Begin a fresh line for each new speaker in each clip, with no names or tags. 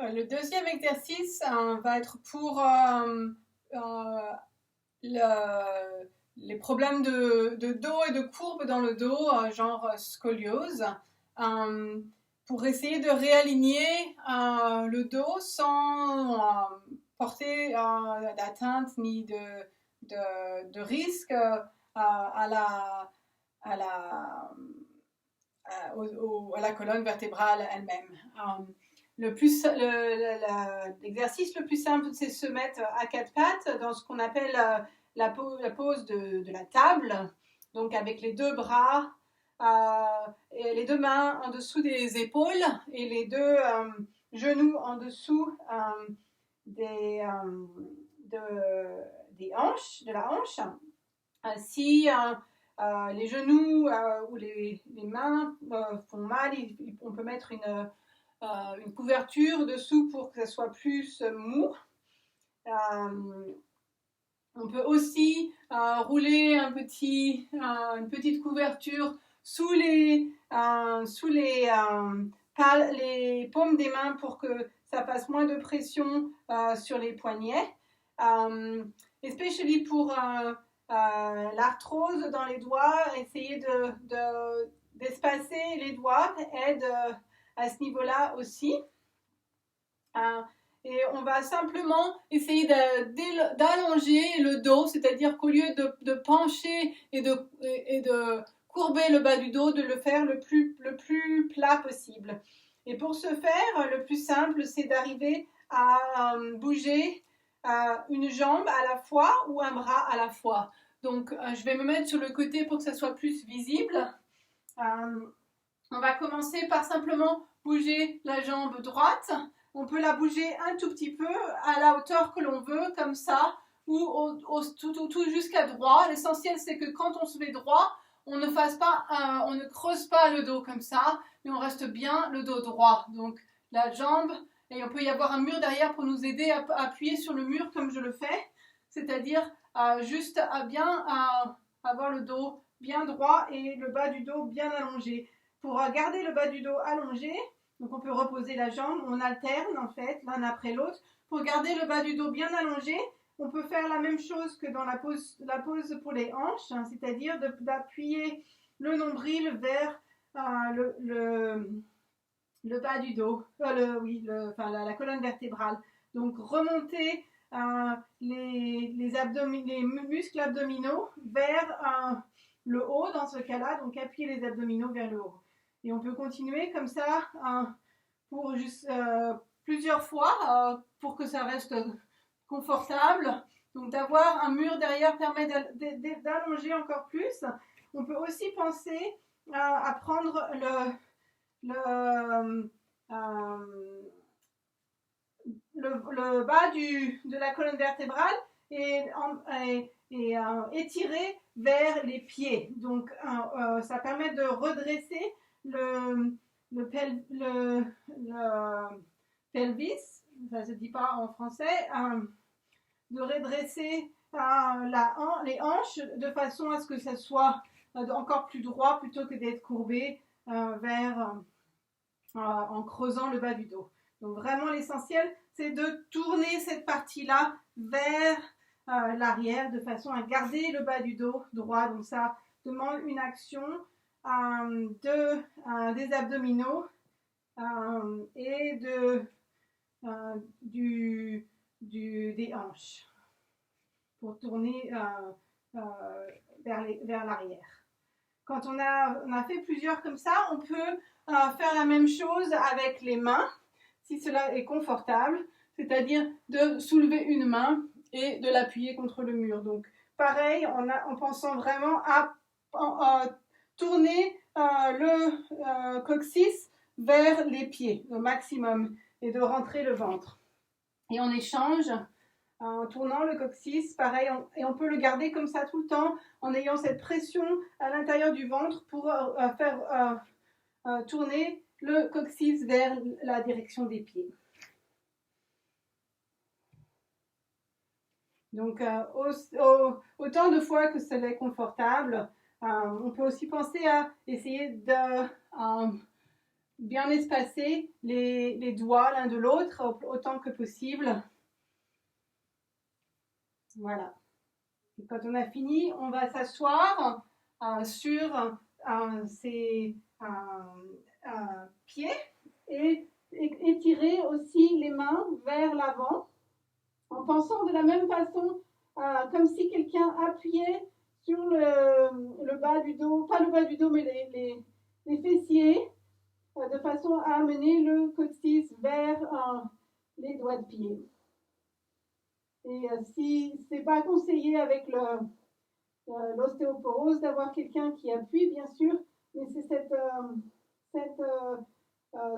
Le deuxième exercice va être pour euh, les problèmes de dos et de courbe dans le dos, genre scoliose, euh, pour essayer de réaligner le dos sans porter d'atteinte ni de risque à à la, à la colonne vertébrale elle-même. L'exercice le plus simple, c'est se mettre à quatre pattes dans ce qu'on appelle la pose de la table, donc avec les deux bras et les deux mains en dessous des épaules et les deux genoux en dessous des, de, des hanches, de la hanche. Si les genoux ou les mains font mal, on peut mettre une couverture dessous pour que ça soit plus mou. On peut aussi rouler une petite couverture sous les paumes des mains pour que ça fasse moins de pression sur les poignets. Especially pour l'arthrose dans les doigts, essayer d'espacer les doigts aide à ce niveau-là aussi. Et on va simplement essayer d'allonger le dos, c'est-à-dire qu'au lieu de pencher et de courber le bas du dos, de le faire le plus plat possible. Et pour ce faire, le plus simple, c'est d'arriver à bouger une jambe à la fois ou un bras à la fois. Donc, je vais me mettre sur le côté pour que ça soit plus visible. On va commencer par simplement bouger la jambe droite. On peut la bouger un tout petit peu à la hauteur que l'on veut, comme ça, ou tout jusqu'à droit. L'essentiel, c'est que quand on se met droit, on ne creuse pas le dos comme ça, mais on reste bien le dos droit. Donc, la jambe, et on peut y avoir un mur derrière pour nous aider à appuyer sur le mur comme je le fais, c'est-à-dire juste à bien avoir le dos bien droit et le bas du dos bien allongé. Pour garder le bas du dos allongé, donc on peut reposer la jambe, on alterne en fait l'un après l'autre. Pour garder le bas du dos bien allongé, on peut faire la même chose que dans la pose pour les hanches, hein, c'est-à-dire d'appuyer le nombril vers le bas du dos, la colonne vertébrale. Donc remonter les muscles abdominaux vers le haut dans ce cas-là, donc appuyer les abdominaux vers le haut. Et on peut continuer comme ça pour plusieurs fois pour que ça reste confortable. Donc d'avoir un mur derrière permet d'allonger encore plus. On peut aussi penser à prendre le bas de la colonne vertébrale et étirer vers les pieds. Donc ça permet de redresser le pelvis, ça ne se dit pas en français, de redresser les hanches de façon à ce que ça soit encore plus droit plutôt que d'être courbé en creusant le bas du dos. Donc vraiment l'essentiel, c'est de tourner cette partie-là vers l'arrière de façon à garder le bas du dos droit. Donc ça demande une action des abdominaux et des hanches pour tourner vers l'arrière. Quand on a fait plusieurs comme ça, on peut faire la même chose avec les mains, si cela est confortable, c'est-à-dire de soulever une main et de l'appuyer contre le mur. Donc pareil, en pensant vraiment à tourner le coccyx vers les pieds au maximum et de rentrer le ventre. Et en échange, en tournant le coccyx, pareil, et on peut le garder comme ça tout le temps en ayant cette pression à l'intérieur du ventre pour faire tourner le coccyx vers la direction des pieds. Donc, autant de fois que c'est confortable, on peut aussi penser à essayer de bien espacer les doigts l'un de l'autre autant que possible. Voilà. Et quand on a fini, on va s'asseoir sur ses pieds et étirer aussi les mains vers l'avant en pensant de la même façon comme si quelqu'un appuyait sur le bas du dos, pas le bas du dos mais les fessiers de façon à amener le coccyx vers les doigts de pied. Et si c'est pas conseillé avec l'ostéoporose d'avoir quelqu'un qui appuie, bien sûr, mais c'est cette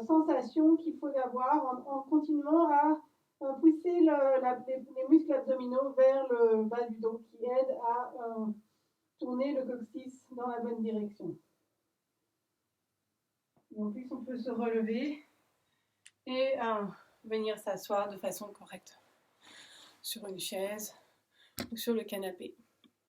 sensation qu'il faut avoir en continuant à pousser les muscles abdominaux vers le bas du dos qui aide à tourner le coccyx dans la bonne direction. Et en plus, on peut se relever et venir s'asseoir de façon correcte sur une chaise ou sur le canapé.